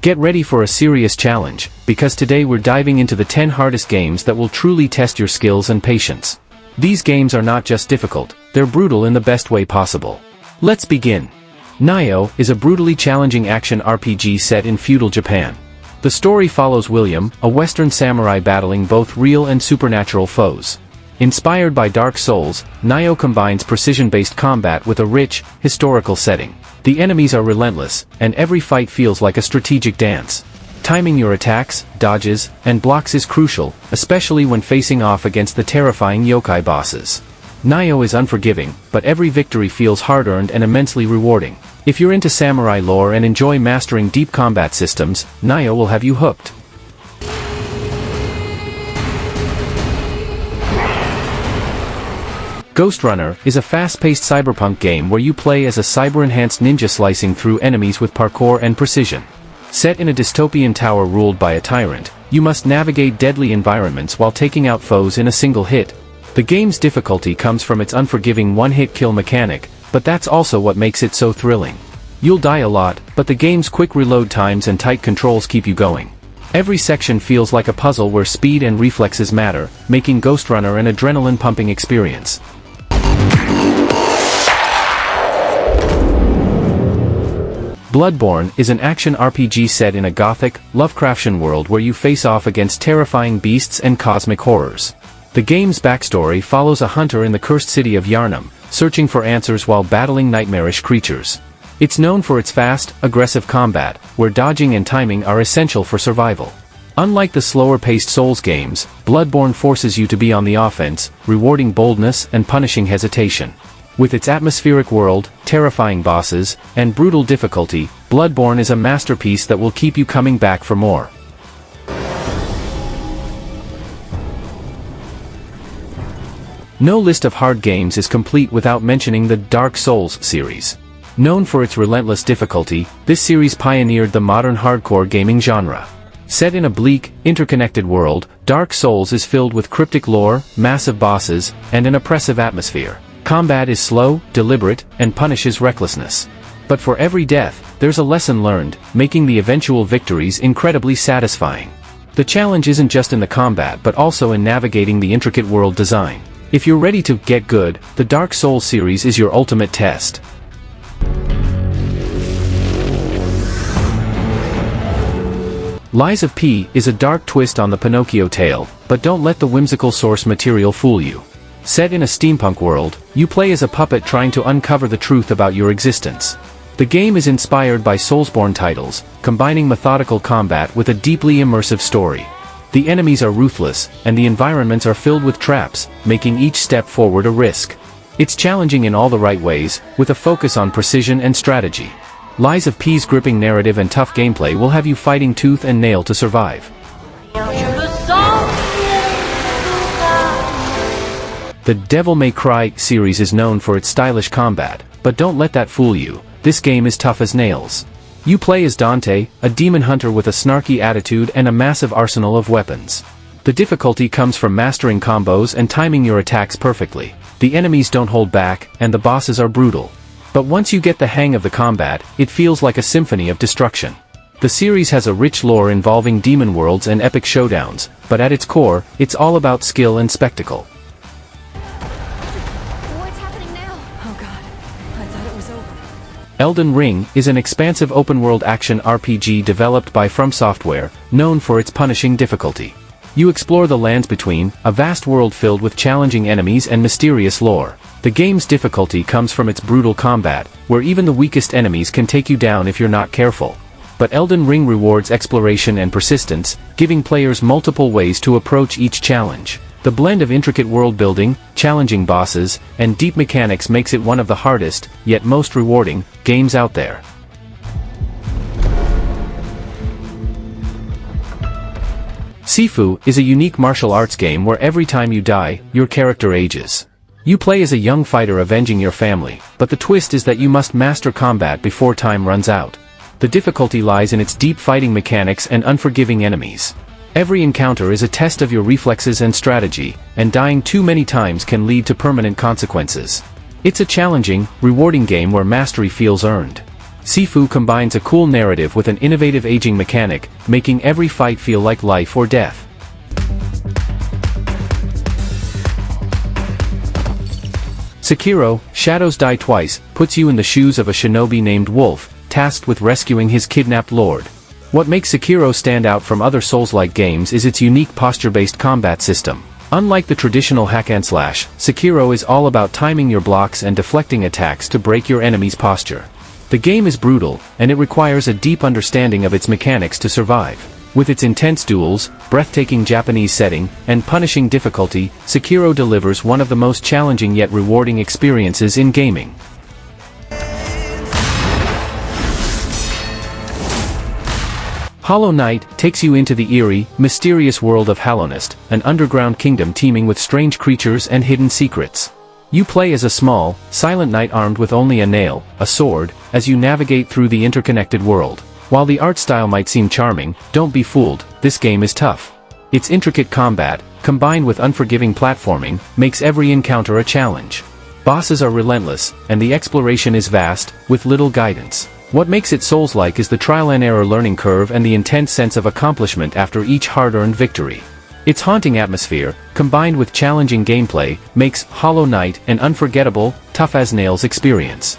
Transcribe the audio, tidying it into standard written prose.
Get ready for a serious challenge, because today we're diving into the 10 hardest games that will truly test your skills and patience. These games are not just difficult, they're brutal in the best way possible. Let's begin. Nioh is a brutally challenging action RPG set in feudal Japan. The story follows William, a Western samurai battling both real and supernatural foes. Inspired by Dark Souls, Nioh combines precision-based combat with a rich, historical setting. The enemies are relentless, and every fight feels like a strategic dance. Timing your attacks, dodges, and blocks is crucial, especially when facing off against the terrifying yokai bosses. Nioh is unforgiving, but every victory feels hard-earned and immensely rewarding. If you're into samurai lore and enjoy mastering deep combat systems, Nioh will have you hooked. Ghostrunner is a fast-paced cyberpunk game where you play as a cyber-enhanced ninja slicing through enemies with parkour and precision. Set in a dystopian tower ruled by a tyrant, you must navigate deadly environments while taking out foes in a single hit. The game's difficulty comes from its unforgiving one-hit kill mechanic, but that's also what makes it so thrilling. You'll die a lot, but the game's quick reload times and tight controls keep you going. Every section feels like a puzzle where speed and reflexes matter, making Ghostrunner an adrenaline-pumping experience. Bloodborne is an action RPG set in a gothic, Lovecraftian world where you face off against terrifying beasts and cosmic horrors. The game's backstory follows a hunter in the cursed city of Yharnam, searching for answers while battling nightmarish creatures. It's known for its fast, aggressive combat, where dodging and timing are essential for survival. Unlike the slower-paced Souls games, Bloodborne forces you to be on the offense, rewarding boldness and punishing hesitation. With its atmospheric world, terrifying bosses, and brutal difficulty, Bloodborne is a masterpiece that will keep you coming back for more. No list of hard games is complete without mentioning the Dark Souls series. Known for its relentless difficulty, this series pioneered the modern hardcore gaming genre. Set in a bleak, interconnected world, Dark Souls is filled with cryptic lore, massive bosses, and an oppressive atmosphere. Combat is slow, deliberate, and punishes recklessness. But for every death, there's a lesson learned, making the eventual victories incredibly satisfying. The challenge isn't just in the combat but also in navigating the intricate world design. If you're ready to get good, the Dark Souls series is your ultimate test. Lies of P is a dark twist on the Pinocchio tale, but don't let the whimsical source material fool you. Set in a steampunk world, you play as a puppet trying to uncover the truth about your existence. The game is inspired by Soulsborne titles, combining methodical combat with a deeply immersive story. The enemies are ruthless, and the environments are filled with traps, making each step forward a risk. It's challenging in all the right ways, with a focus on precision and strategy. Lies of P's gripping narrative and tough gameplay will have you fighting tooth and nail to survive. The Devil May Cry series is known for its stylish combat, but don't let that fool you. This game is tough as nails. You play as Dante, a demon hunter with a snarky attitude and a massive arsenal of weapons. The difficulty comes from mastering combos and timing your attacks perfectly. The enemies don't hold back, and the bosses are brutal. But once you get the hang of the combat, it feels like a symphony of destruction. The series has a rich lore involving demon worlds and epic showdowns, but at its core, it's all about skill and spectacle. Elden Ring is an expansive open-world action RPG developed by From Software, known for its punishing difficulty. You explore the lands between, a vast world filled with challenging enemies and mysterious lore. The game's difficulty comes from its brutal combat, where even the weakest enemies can take you down if you're not careful. But Elden Ring rewards exploration and persistence, giving players multiple ways to approach each challenge. The blend of intricate world-building, challenging bosses, and deep mechanics makes it one of the hardest, yet most rewarding, games out there. Sifu is a unique martial arts game where every time you die, your character ages. You play as a young fighter avenging your family, but the twist is that you must master combat before time runs out. The difficulty lies in its deep fighting mechanics and unforgiving enemies. Every encounter is a test of your reflexes and strategy, and dying too many times can lead to permanent consequences. It's a challenging, rewarding game where mastery feels earned. Sifu combines a cool narrative with an innovative aging mechanic, making every fight feel like life or death. Sekiro, Shadows Die Twice, puts you in the shoes of a shinobi named Wolf, tasked with rescuing his kidnapped lord. What makes Sekiro stand out from other Souls-like games is its unique posture-based combat system. Unlike the traditional hack-and-slash, Sekiro is all about timing your blocks and deflecting attacks to break your enemy's posture. The game is brutal, and it requires a deep understanding of its mechanics to survive. With its intense duels, breathtaking Japanese setting, and punishing difficulty, Sekiro delivers one of the most challenging yet rewarding experiences in gaming. Hollow Knight takes you into the eerie, mysterious world of Hallownest, an underground kingdom teeming with strange creatures and hidden secrets. You play as a small, silent knight armed with only a nail, a sword, as you navigate through the interconnected world. While the art style might seem charming, don't be fooled, this game is tough. Its intricate combat, combined with unforgiving platforming, makes every encounter a challenge. Bosses are relentless, and the exploration is vast, with little guidance. What makes it Souls-like is the trial-and-error learning curve and the intense sense of accomplishment after each hard-earned victory. Its haunting atmosphere, combined with challenging gameplay, makes Hollow Knight an unforgettable, tough-as-nails experience.